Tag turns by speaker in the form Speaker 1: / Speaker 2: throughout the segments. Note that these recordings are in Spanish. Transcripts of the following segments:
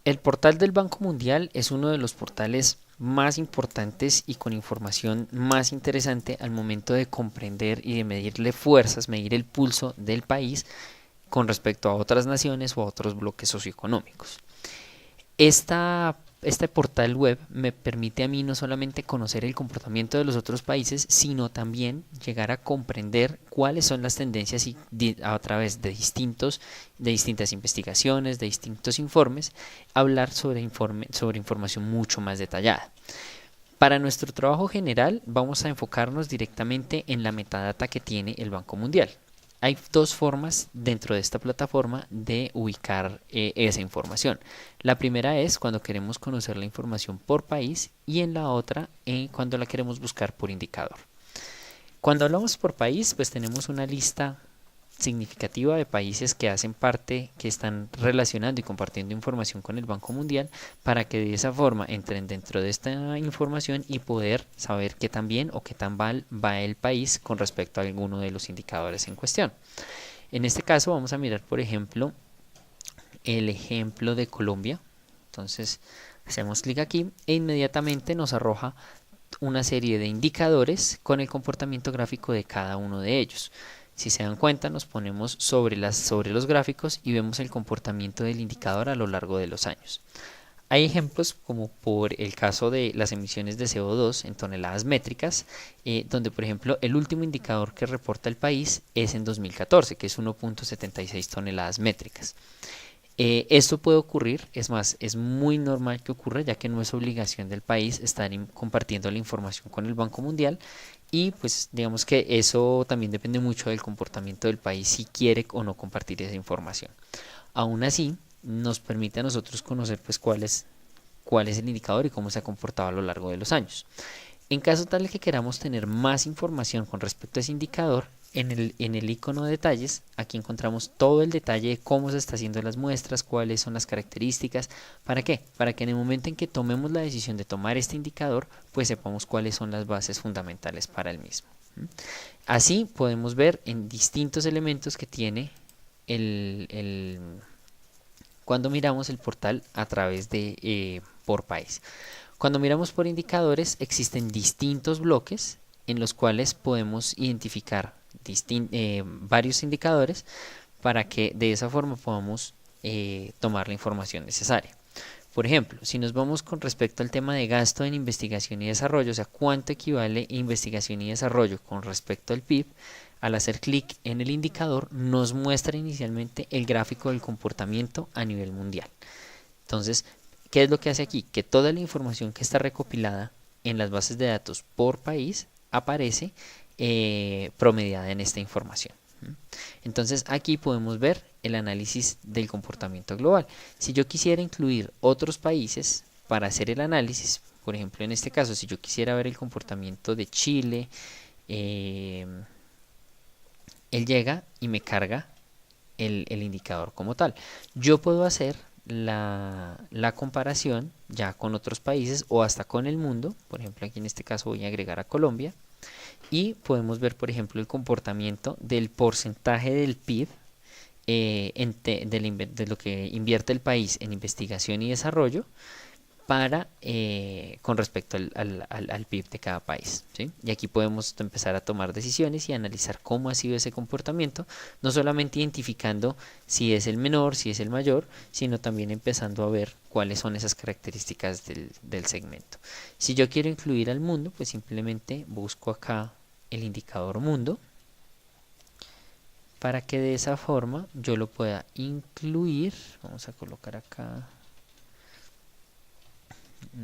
Speaker 1: El portal del Banco Mundial es uno de los portales más importantes y con información más interesante al momento de comprender y de medirle fuerzas, medir el pulso del país con respecto a otras naciones o a otros bloques socioeconómicos. Este portal web me permite a mí no solamente conocer el comportamiento de los otros países, sino también llegar a comprender cuáles son las tendencias y a través de distintas investigaciones, de distintos informes, hablar sobre información mucho más detallada. Para nuestro trabajo general vamos a enfocarnos directamente en la metadata que tiene el Banco Mundial. Hay dos formas dentro de esta plataforma de ubicar esa información. La primera es cuando queremos conocer la información por país y en la otra cuando la queremos buscar por indicador. Cuando hablamos por país, pues tenemos una lista significativa de países que hacen parte, que están relacionando y compartiendo información con el Banco Mundial para que de esa forma entren dentro de esta información y poder saber qué tan bien o qué tan mal va el país con respecto a alguno de los indicadores en cuestión. En este caso vamos a mirar, por ejemplo, el ejemplo de Colombia. Entonces hacemos clic aquí e inmediatamente nos arroja una serie de indicadores con el comportamiento gráfico de cada uno de ellos. Si se dan cuenta, nos ponemos sobre los gráficos y vemos el comportamiento del indicador a lo largo de los años. Hay ejemplos como por el caso de las emisiones de CO2 en toneladas métricas, donde por ejemplo el último indicador que reporta el país es en 2014, que es 1.76 toneladas métricas. Esto puede ocurrir, es más, es muy normal que ocurra, ya que no es obligación del país estar compartiendo la información con el Banco Mundial y pues digamos que eso también depende mucho del comportamiento del país si quiere o no compartir esa información. Aún así, nos permite a nosotros conocer pues cuál es el indicador y cómo se ha comportado a lo largo de los años. En caso tal de que queramos tener más información con respecto a ese indicador, en el icono de detalles, aquí encontramos todo el detalle de cómo se está haciendo las muestras, cuáles son las características. ¿Para qué? Para que en el momento en que tomemos la decisión de tomar este indicador, pues sepamos cuáles son las bases fundamentales para el mismo. Así podemos ver en distintos elementos que tiene cuando miramos el portal a través de por país. Cuando miramos por indicadores, existen distintos bloques en los cuales podemos identificar varios indicadores para que de esa forma podamos tomar la información necesaria. Por ejemplo, si nos vamos con respecto al tema de gasto en investigación y desarrollo, o sea, cuánto equivale investigación y desarrollo con respecto al PIB, al hacer clic en el indicador nos muestra inicialmente el gráfico del comportamiento a nivel mundial. Entonces, ¿qué es lo que hace aquí? Que toda la información que está recopilada en las bases de datos por país aparece promediada en esta información. Entonces aquí podemos ver el análisis del comportamiento global. Si yo quisiera incluir otros países para hacer el análisis, por ejemplo en este caso, si yo quisiera ver el comportamiento de Chile, él llega y me carga el indicador como tal. Yo puedo hacer la comparación ya con otros países o hasta con el mundo. Por ejemplo, aquí en este caso voy a agregar a Colombia y podemos ver, por ejemplo, el comportamiento del porcentaje del PIB de lo que invierte el país en investigación y desarrollo con respecto al PIB de cada país, ¿sí? Y aquí podemos empezar a tomar decisiones y analizar cómo ha sido ese comportamiento, no solamente identificando si es el menor, si es el mayor, sino también empezando a ver cuáles son esas características del segmento. Si yo quiero incluir al mundo, pues simplemente busco acá el indicador mundo para que de esa forma yo lo pueda incluir. Vamos a colocar acá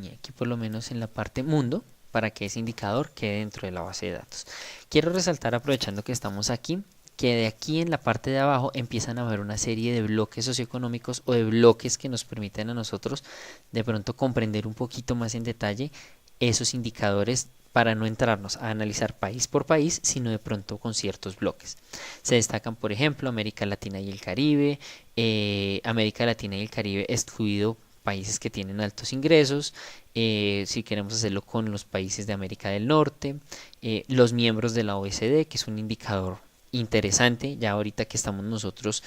Speaker 1: y aquí por lo menos en la parte mundo para que ese indicador quede dentro de la base de datos. Quiero resaltar, aprovechando que estamos aquí, que de aquí en la parte de abajo empiezan a haber una serie de bloques socioeconómicos o de bloques que nos permiten a nosotros de pronto comprender un poquito más en detalle esos indicadores para no entrarnos a analizar país por país, sino de pronto con ciertos bloques. Se destacan, por ejemplo, América Latina y el Caribe, América Latina y el Caribe excluido países que tienen altos ingresos, si queremos hacerlo con los países de América del Norte, los miembros de la OECD, que es un indicador interesante, ya ahorita que estamos nosotros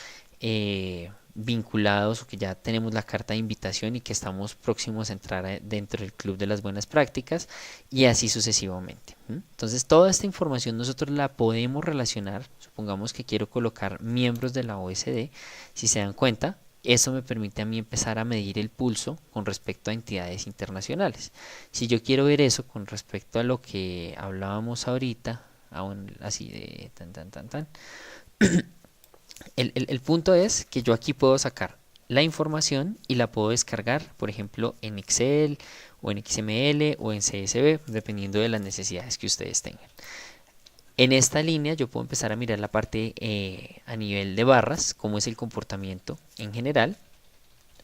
Speaker 1: vinculados o que ya tenemos la carta de invitación y que estamos próximos a entrar dentro del club de las buenas prácticas y así sucesivamente. Entonces toda esta información nosotros la podemos relacionar. Supongamos que quiero colocar miembros de la OSD. Si se dan cuenta, eso me permite a mí empezar a medir el pulso con respecto a entidades internacionales. Si yo quiero ver eso con respecto a lo que hablábamos ahorita, así de tan. El punto es que yo aquí puedo sacar la información y la puedo descargar, por ejemplo, en Excel o en XML o en CSV, dependiendo de las necesidades que ustedes tengan. En esta línea yo puedo empezar a mirar la parte a nivel de barras, cómo es el comportamiento en general.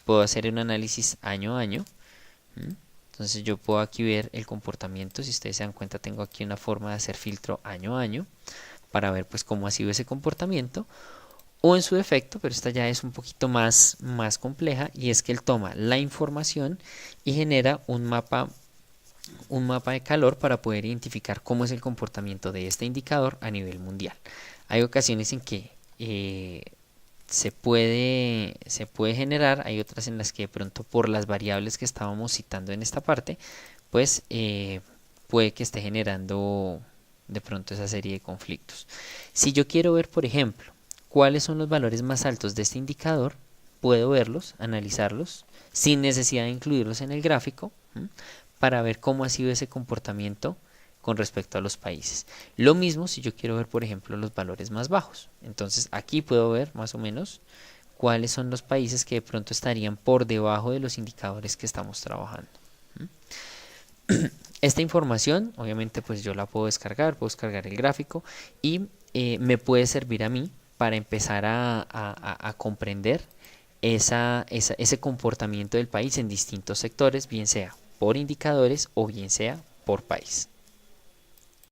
Speaker 1: Puedo hacer un análisis año a año. Entonces yo puedo aquí ver el comportamiento. Si ustedes se dan cuenta, tengo aquí una forma de hacer filtro año a año para ver pues cómo ha sido ese comportamiento. O en su defecto, pero esta ya es un poquito más compleja, y es que él toma la información y genera un mapa de calor para poder identificar cómo es el comportamiento de este indicador a nivel mundial. Hay ocasiones en que se puede generar, hay otras en las que de pronto por las variables que estábamos citando en esta parte, pues puede que esté generando de pronto esa serie de conflictos. Si yo quiero ver, por ejemplo, cuáles son los valores más altos de este indicador, puedo verlos, analizarlos, sin necesidad de incluirlos en el gráfico, para ver cómo ha sido ese comportamiento con respecto a los países. Lo mismo si yo quiero ver, por ejemplo, los valores más bajos. Entonces aquí puedo ver más o menos cuáles son los países que de pronto estarían por debajo de los indicadores que estamos trabajando. Esta información, obviamente, pues yo la puedo descargar el gráfico y me puede servir a mí para empezar a comprender ese comportamiento del país en distintos sectores, bien sea por indicadores o bien sea por país.